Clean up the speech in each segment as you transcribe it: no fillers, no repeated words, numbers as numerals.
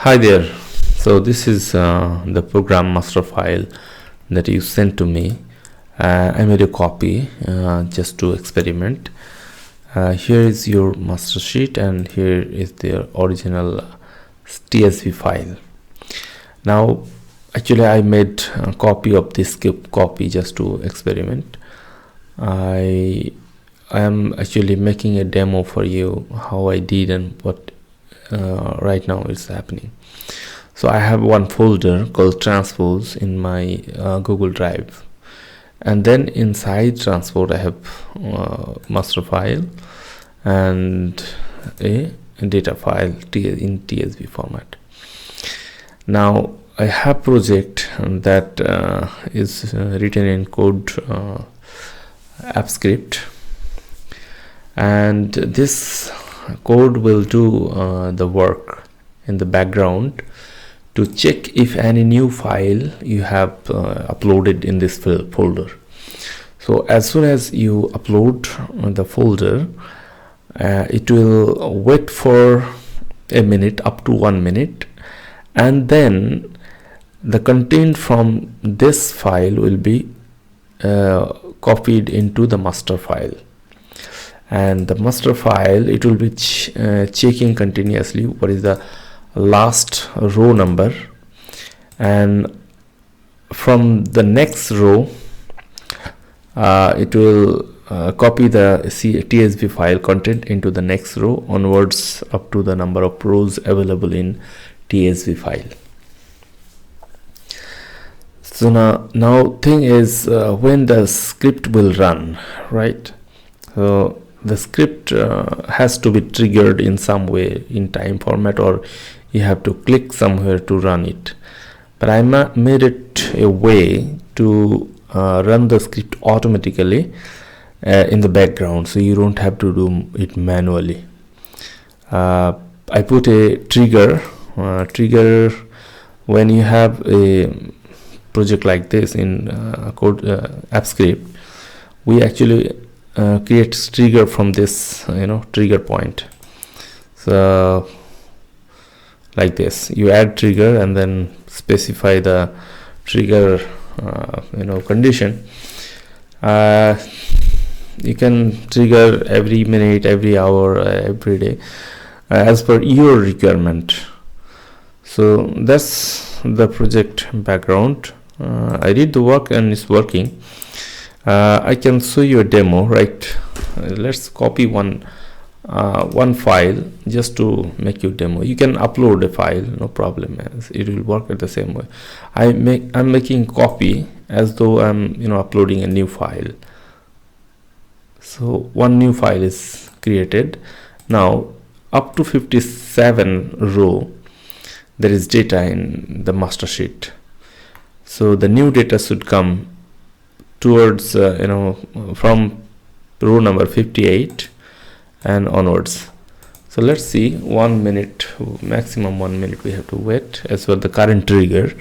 Hi there. So this is the program master file that you sent to me. I made a copy just to experiment. Here is your master sheet and here is the original TSV file. Now actually I made a copy of this copy just to experiment. I am actually making a demo for you how I did and what right now is happening. So I have one folder called transpose in my Google Drive, and then inside transport I have master file and a data file in TSV format. Now I have project that is written in code AppScript, and this code will do the work in the background to check if any new file you have uploaded in this folder. So as soon as you upload the folder, it will wait for a minute, up to 1 minute, and then the content from this file will be copied into the master file. And the master file, it will be checking continuously what is the last row number, and from the next row it will copy the TSV file content into the next row onwards up to the number of rows available in TSV file. So now thing is when the script will run, right? So the script has to be triggered in some way in time format, or you have to click somewhere to run it. But I made it a way to run the script automatically in the background, so you don't have to do it manually. I put a trigger when you have a project like this in code AppScript. We actually create trigger from this trigger point. So like this, you add trigger and then specify the trigger condition. You can trigger every minute, every hour, every day as per your requirement. So that's the project background. I did the work and it's working. I can show you a demo, right? Let's copy one file just to make you demo. You can upload a file, no problem, as it will work at the same way. I'm making copy as though I'm uploading a new file. So one new file is created. Now up to 57 row there is data in the master sheet. So the new data should come towards from row number 58 and onwards. So let's see, 1 minute, maximum 1 minute we have to wait as per the current trigger.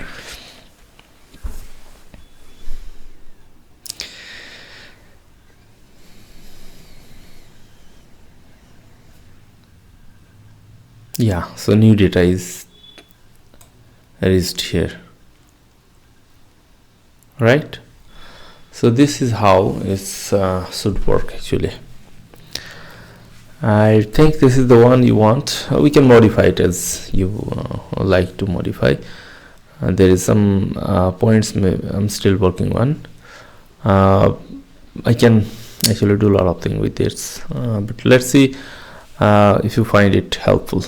Yeah, so new data is raised here, right? So this is how it should work actually. I think this is the one you want. We can modify it as you like to modify. There is some points I'm still working on. I can actually do a lot of things with this, but let's see if you find it helpful.